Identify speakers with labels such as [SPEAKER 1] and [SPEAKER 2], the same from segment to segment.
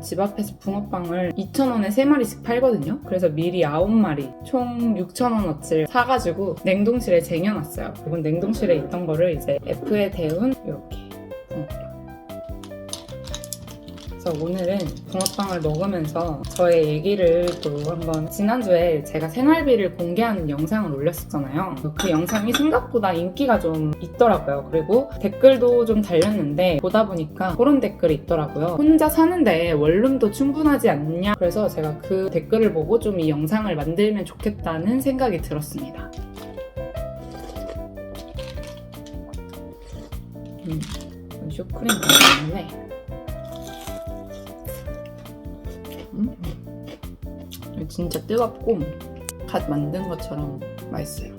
[SPEAKER 1] 집 앞에서 붕어빵을 2,000원에 3마리씩 팔거든요. 그래서 미리 9마리 총 6,000원어치를 사가지고 냉동실에 쟁여놨어요. 이건 냉동실에 있던 거를 이제 F에 데운 이렇게 붕어빵. 그래서 오늘은 붕어빵을 먹으면서 저의 얘기를 또 한번, 지난주에 제가 생활비를 공개하는 영상을 올렸었잖아요. 그 영상이 생각보다 인기가 좀 있더라고요. 그리고 댓글도 좀 달렸는데 보다 보니까 그런 댓글이 있더라고요. 혼자 사는데 원룸도 충분하지 않냐? 그래서 제가 그 댓글을 보고 좀 이 영상을 만들면 좋겠다는 생각이 들었습니다. 슈크림 때문에 진짜 뜨겁고 갓 만든 것처럼 맛있어요.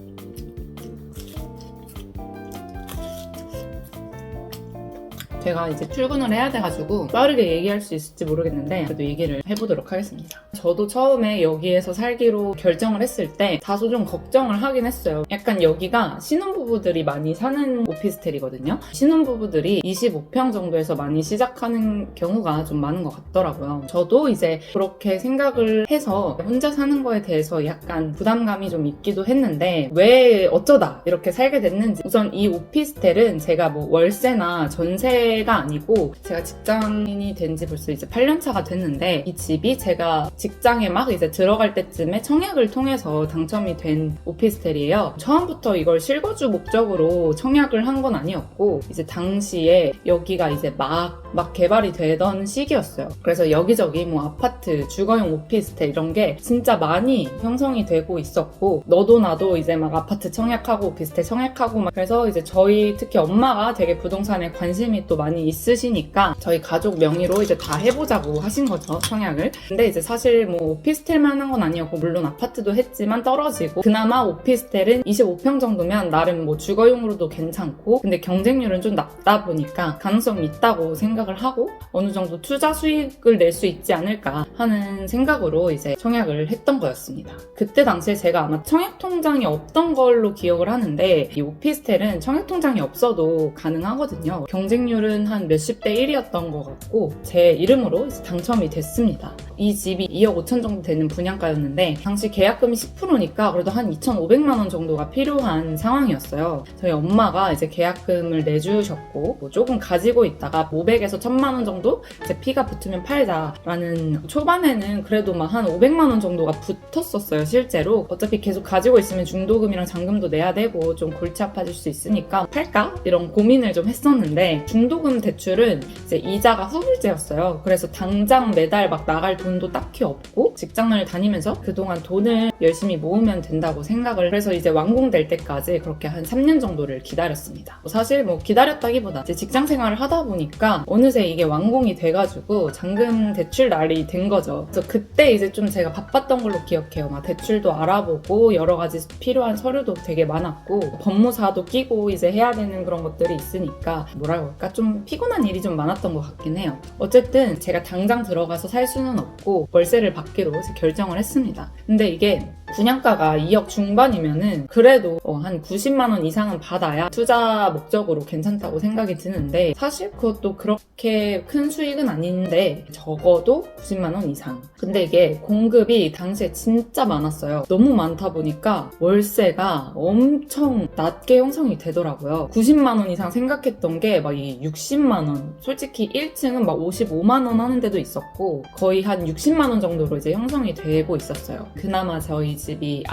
[SPEAKER 1] 제가 이제 출근을 해야 돼가지고 빠르게 얘기할 수 있을지 모르겠는데 그래도 얘기를 해보도록 하겠습니다. 저도 처음에 여기에서 살기로 결정을 했을 때 다소 좀 걱정을 하긴 했어요. 약간 여기가 신혼부부들이 많이 사는 오피스텔이거든요. 신혼부부들이 25평 정도에서 많이 시작하는 경우가 좀 많은 것 같더라고요. 저도 이제 그렇게 생각을 해서 혼자 사는 거에 대해서 약간 부담감이 좀 있기도 했는데 왜 어쩌다 이렇게 살게 됐는지, 우선 이 오피스텔은 제가 뭐 월세나 전세가 아니고 제가 직장인이 된 지 벌써 이제 8년 차가 됐는데, 이 집이 제가 직장에 막 이제 들어갈 때쯤에 청약을 통해서 당첨이 된 오피스텔이에요. 처음부터 이걸 실거주 목적으로 청약을 한 건 아니었고, 이제 당시에 여기가 이제 막 개발이 되던 시기였어요. 그래서 여기저기 뭐 아파트, 주거용 오피스텔 이런 게 진짜 많이 형성이 되고 있었고, 너도 나도 이제 막 아파트 청약하고 오피스텔 청약하고 막, 그래서 이제 저희 특히 엄마가 되게 부동산에 관심이 또 많이 있으시니까 저희 가족 명의로 이제 다 해보자고 하신 거죠, 청약을. 근데 이제 사실 뭐 오피스텔만 한 건 아니었고, 물론 아파트도 했지만 떨어지고, 그나마 오피스텔은 25평 정도면 나름 뭐 주거용으로도 괜찮고, 근데 경쟁률은 좀 낮다 보니까 가능성이 있다고 생각을 하고 어느 정도 투자 수익을 낼 수 있지 않을까 하는 생각으로 이제 청약을 했던 거였습니다. 그때 당시에 제가 아마 청약통장이 없던 걸로 기억을 하는데, 이 오피스텔은 청약통장이 없어도 가능하거든요. 경쟁률은 한 몇십 대 1이었던 것 같고 제 이름으로 이제 당첨이 됐습니다. 이 집이 2억 5천 정도 되는 분양가였는데 당시 계약금이 10%니까 그래도 한 2,500만 원 정도가 필요한 상황이었어요. 저희 엄마가 이제 계약금을 내주셨고, 뭐 조금 가지고 있다가 500에서 1,000만 원 정도 이제 피가 붙으면 팔자라는, 초반에는 그래도 막 한 500만 원 정도가 붙었었어요, 실제로. 어차피 계속 가지고 있으면 중도금이랑 잔금도 내야 되고 좀 골치 아파질 수 있으니까 팔까? 이런 고민을 좀 했었는데, 중도금 대출은 이제 이자가 후불제였어요. 그래서 당장 매달 막 나갈 돈도 딱히 없고 직장을 다니면서 그동안 돈을 열심히 모으면 된다고 생각을 해서 이제 완공될 때까지 그렇게 한 3년 정도를 기다렸습니다. 사실 뭐 기다렸다기보다 이제 직장 생활을 하다 보니까 어느새 이게 완공이 돼가지고 잔금 대출 날이 된 거죠. 그래서 그때 이제 좀 제가 바빴던 걸로 기억해요. 막 대출도 알아보고 여러 가지 필요한 서류도 되게 많았고, 법무사도 끼고 이제 해야 되는 그런 것들이 있으니까 뭐라고 할까, 좀 피곤한 일이 좀 많았던 것 같긴 해요. 어쨌든 제가 당장 들어가서 살 수는 없고 월세를 받기로 결정을 했습니다. 근데 이게 분양가가 2억 중반이면은 그래도 한 90만 원 이상은 받아야 투자 목적으로 괜찮다고 생각이 드는데, 사실 그것도 그렇게 큰 수익은 아닌데 적어도 90만 원 이상. 근데 이게 공급이 당시에 진짜 많았어요. 너무 많다 보니까 월세가 엄청 낮게 형성이 되더라고요. 90만 원 이상 생각했던 게 막 이 60만 원, 솔직히 1층은 막 55만 원 하는 데도 있었고 거의 한 60만 원 정도로 이제 형성이 되고 있었어요. 그나마 저희 집이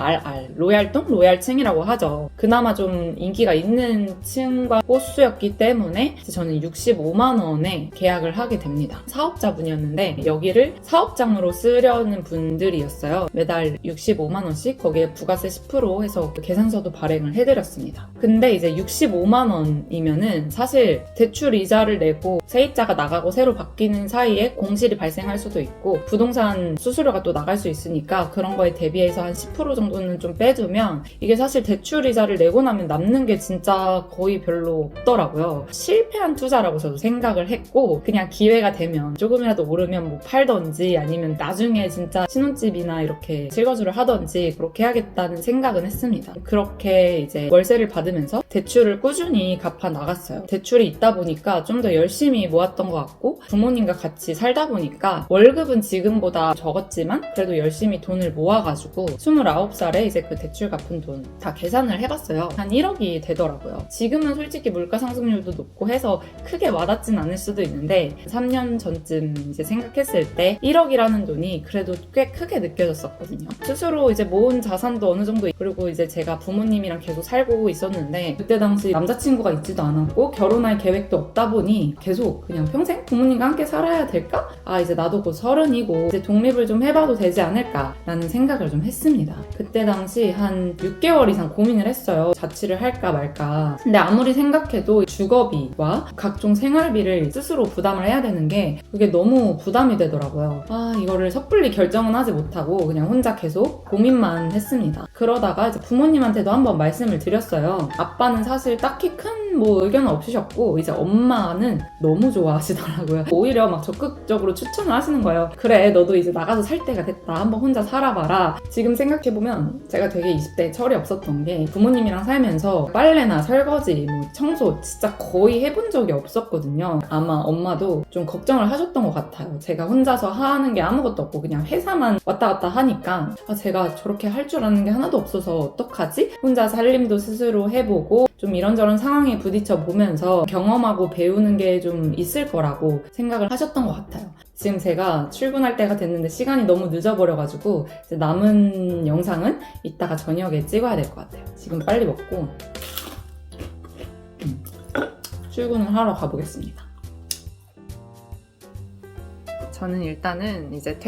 [SPEAKER 1] 로얄동? 로얄층이라고 하죠. 그나마 좀 인기가 있는 층과 호수였기 때문에 저는 65만 원에 계약을 하게 됩니다. 사업자분이었는데 여기를 사업장으로 쓰려는 분들이었어요. 매달 65만 원씩 거기에 부가세 10% 해서 계산서도 발행을 해드렸습니다. 근데 이제 65만 원이면은 사실 대출 이자를 내고 세입자가 나가고 새로 바뀌는 사이에 공실이 발생할 수도 있고 부동산 수수료가 또 나갈 수 있으니까 그런 거에 대비해서 한 10% 정도는 좀 빼두면 이게 사실 대출 이자를 내고 나면 남는 게 진짜 거의 별로 없더라고요. 실패한 투자라고 저도 생각을 했고 그냥 기회가 되면 조금이라도 오르면 뭐 팔던지 아니면 나중에 진짜 신혼집이나 이렇게 실거주를 하던지 그렇게 해야겠다는 생각은 했습니다. 그렇게 이제 월세를 받으면서 대출을 꾸준히 갚아 나갔어요. 대출이 있다 보니까 좀 더 열심히 모았던 것 같고 부모님과 같이 살다 보니까 월급은 지금보다 적었지만 그래도 열심히 돈을 모아가지고 29살에 이제 그 대출 갚은 돈 다 계산을 해봤어요. 한 1억이 되더라고요. 지금은 솔직히 물가 상승률도 높고 해서 크게 와닿진 않을 수도 있는데 3년 전쯤 이제 생각했을 때 1억이라는 돈이 그래도 꽤 크게 느껴졌었거든요. 스스로 이제 모은 자산도 어느 정도 그리고 이제 제가 부모님이랑 계속 살고 있었는데 그때 당시 남자친구가 있지도 않았고 결혼할 계획도 없다 보니 계속 그냥 평생 부모님과 함께 살아야 될까? 아 이제 나도 곧 30이고 이제 독립을 좀 해봐도 되지 않을까라는 생각을 좀 했습니다. 그때 당시 한 6개월 이상 고민을 했어요. 자취를 할까 말까. 근데 아무리 생각해도 주거비와 각종 생활비를 스스로 부담을 해야 되는 게 그게 너무 부담이 되더라고요. 아 이거를 섣불리 결정은 하지 못하고 그냥 혼자 계속 고민만 했습니다. 그러다가 이제 부모님한테도 한번 말씀을 드렸어요. 아빠는 사실 딱히 큰 뭐 의견은 없으셨고 이제 엄마는 너무 좋아하시더라고요. 오히려 막 적극적으로 추천을 하시는 거예요. 그래 너도 이제 나가서 살 때가 됐다. 한번 혼자 살아봐라. 지금 생각해보면 제가 되게 20대에 철이 없었던 게 부모님이랑 살면서 빨래나 설거지, 뭐 청소 진짜 거의 해본 적이 없었거든요. 아마 엄마도 좀 걱정을 하셨던 것 같아요. 제가 혼자서 하는 게 아무것도 없고 그냥 회사만 왔다 갔다 하니까 아, 제가 저렇게 할 줄 아는 게 하나도 없어서 어떡하지? 혼자 살림도 스스로 해보고 좀 이런저런 상황에 부딪혀 보면서 경험하고 배우는 게 좀 있을 거라고 생각을 하셨던 것 같아요. 지금 제가 출근할 때가 됐는데 시간이 너무 늦어버려가지고 이제 남은 영상은 이따가 저녁에 찍어야 될 것 같아요. 지금 빨리 먹고 출근을 하러 가보겠습니다. 저는 일단은 이제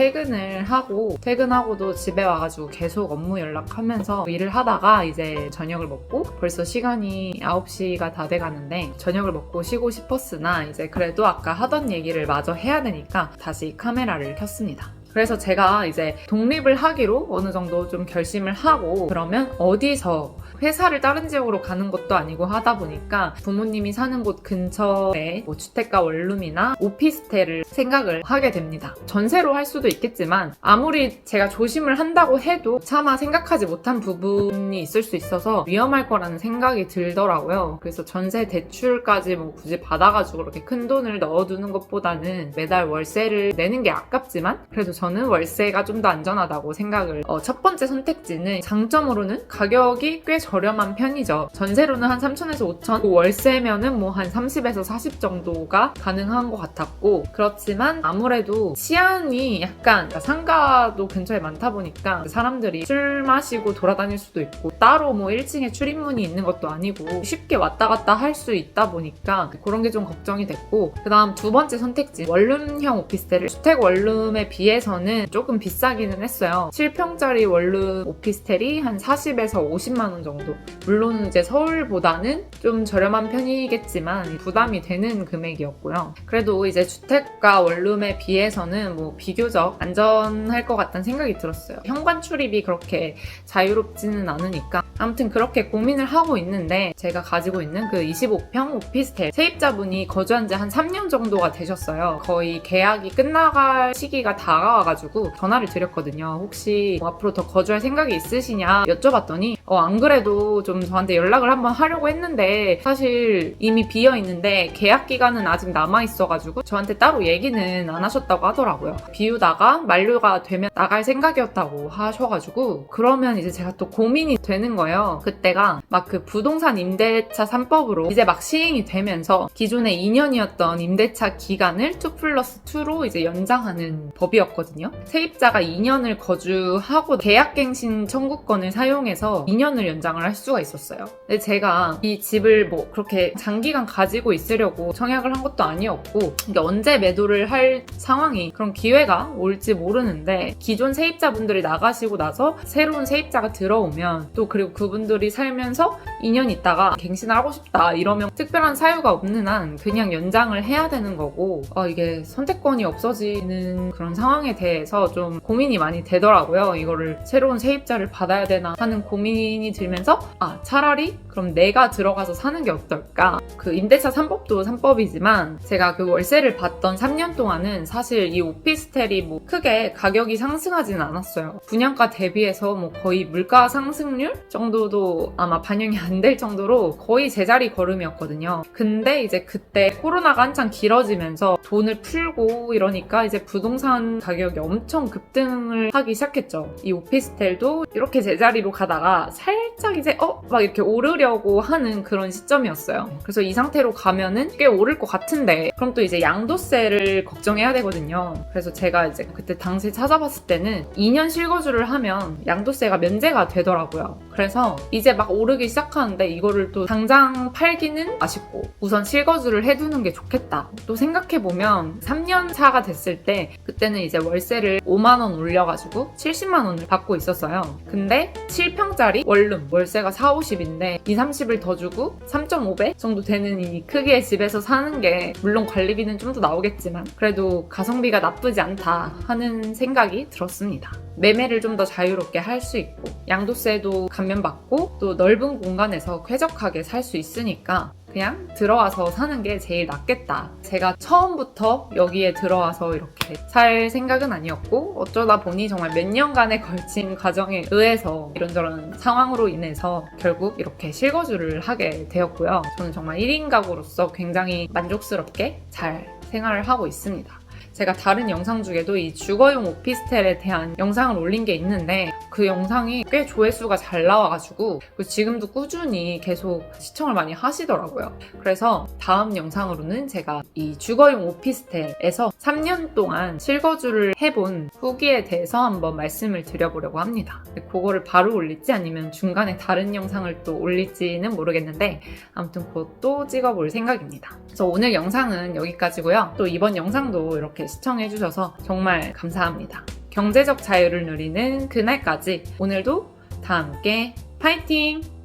[SPEAKER 1] 퇴근하고도 집에 와가지고 계속 업무 연락하면서 일을 하다가 이제 저녁을 먹고 벌써 시간이 9시가 다 돼가는데 저녁을 먹고 쉬고 싶었으나 이제 그래도 아까 하던 얘기를 마저 해야 되니까 다시 카메라를 켰습니다. 그래서 제가 이제 독립을 하기로 어느 정도 좀 결심을 하고 그러면 어디서 회사를 다른 지역으로 가는 것도 아니고 하다 보니까 부모님이 사는 곳 근처에 뭐 주택가 원룸이나 오피스텔을 생각을 하게 됩니다. 전세로 할 수도 있겠지만 아무리 제가 조심을 한다고 해도 차마 생각하지 못한 부분이 있을 수 있어서 위험할 거라는 생각이 들더라고요. 그래서 전세 대출까지 뭐 굳이 받아가지고 그렇게 큰 돈을 넣어두는 것보다는 매달 월세를 내는 게 아깝지만 그래도 저는 월세가 좀 더 안전하다고 생각을 첫 번째 선택지는 장점으로는 가격이 꽤 저렴한 편이죠. 전세로는 한 3,000에서 5,000, 월세면은 뭐 한 30에서 40 정도가 가능한 것 같았고 그렇지만 아무래도 치안이 약간 상가도 근처에 많다 보니까 사람들이 술 마시고 돌아다닐 수도 있고 따로 뭐 1층에 출입문이 있는 것도 아니고 쉽게 왔다 갔다 할 수 있다 보니까 그런 게 좀 걱정이 됐고 그 다음 두 번째 선택지 원룸형 오피스텔을 주택 원룸에 비해서는 조금 비싸기는 했어요. 7평짜리 원룸 오피스텔이 한 40에서 50만 원 정도. 물론 이제 서울보다는 좀 저렴한 편이겠지만 부담이 되는 금액이었고요. 그래도 이제 주택가 원룸에 비해서는 뭐 비교적 안전할 것 같다는 생각이 들었어요. 현관 출입이 그렇게 자유롭지는 않으니까 아무튼 그렇게 고민을 하고 있는데 제가 가지고 있는 그 25평 오피스텔 세입자분이 거주한 지 한 3년 정도가 되셨어요. 거의 계약이 끝나갈 시기가 다가와가지고 전화를 드렸거든요. 혹시 뭐 앞으로 더 거주할 생각이 있으시냐 여쭤봤더니 안 그래도 좀 저한테 연락을 한번 하려고 했는데 사실 이미 비어있는데 계약 기간은 아직 남아있어가지고 저한테 따로 얘기는 안 하셨다고 하더라고요. 비우다가 만료가 되면 나갈 생각이었다고 하셔가지고 그러면 이제 제가 또 고민이 되는 거예요. 그때가 막 그 부동산 임대차 3법으로 이제 막 시행이 되면서 기존에 2년이었던 임대차 기간을 2+2로 이제 연장하는 법이었거든요. 세입자가 2년을 거주하고 계약갱신 청구권을 사용해서 2년을 연장을 할 수가 있었어요. 근데 제가 이 집을 뭐 그렇게 장기간 가지고 있으려고 청약을 한 것도 아니었고 이게 언제 매도를 할 상황이 그런 기회가 올지 모르는데 기존 세입자분들이 나가시고 나서 새로운 세입자가 들어오면 또 그리고 그분들이 살면서 2년 있다가 갱신을 하고 싶다 이러면 특별한 사유가 없는 한 그냥 연장을 해야 되는 거고 이게 선택권이 없어지는 그런 상황에 대해서 좀 고민이 많이 되더라고요. 이거를 새로운 세입자를 받아야 되나 하는 고민이 들면서 차라리 그럼 내가 들어가서 사는 게 어떨까? 그 임대차 3법도 3법이지만 제가 그 월세를 받던 3년 동안은 사실 이 오피스텔이 뭐 크게 가격이 상승하지는 않았어요. 분양가 대비해서 뭐 거의 물가 상승률 정도도 아마 반영이 안 될 정도로 거의 제자리 걸음이었거든요. 근데 이제 그때 코로나가 한창 길어지면서 돈을 풀고 이러니까 이제 부동산 가격이 엄청 급등을 하기 시작했죠. 이 오피스텔도 이렇게 제자리로 가다가 살짝 이제 막 이렇게 오르려고 하는 그런 시점이었어요. 그래서 이 상태로 가면은 꽤 오를 것 같은데 그럼 또 이제 양도세를 걱정해야 되거든요. 그래서 제가 이제 그때 당시 찾아봤을 때는 2년 실거주를 하면 양도세가 면제가 되더라고요. 그래서 이제 막 오르기 시작하는데 이거를 또 당장 팔기는 아쉽고 우선 실거주를 해두는 게 좋겠다. 또 생각해보면 3년 차가 됐을 때 그때는 이제 월세를 5만 원 올려가지고 70만 원을 받고 있었어요. 근데 7평짜리 원룸 월세가 40~50인데 20~30을 더 주고 3.5배 정도 되는 이 크기의 집에서 사는 게 물론 관리비는 좀 더 나오겠지만 그래도 가성비가 나쁘지 않다 하는 생각이 들었습니다. 매매를 좀 더 자유롭게 할 수 있고 양도세도 감면받고 또 넓은 공간에서 쾌적하게 살 수 있으니까 그냥 들어와서 사는 게 제일 낫겠다. 제가 처음부터 여기에 들어와서 이렇게 살 생각은 아니었고 어쩌다 보니 정말 몇 년간에 걸친 과정에 의해서 이런저런 상황으로 인해서 결국 이렇게 실거주를 하게 되었고요. 저는 정말 1인 가구로서 굉장히 만족스럽게 잘 생활을 하고 있습니다. 제가 다른 영상 중에도 이 주거용 오피스텔에 대한 영상을 올린 게 있는데 그 영상이 꽤 조회수가 잘 나와가지고 지금도 꾸준히 계속 시청을 많이 하시더라고요. 그래서 다음 영상으로는 제가 이 주거용 오피스텔에서 3년 동안 실거주를 해본 후기에 대해서 한번 말씀을 드려보려고 합니다. 그거를 바로 올릴지 아니면 중간에 다른 영상을 또 올릴지는 모르겠는데 아무튼 그것도 찍어볼 생각입니다. 그래서 오늘 영상은 여기까지고요. 또 이번 영상도 이렇게 시청해주셔서 정말 감사합니다. 경제적 자유를 누리는 그날까지 오늘도 다 함께 파이팅!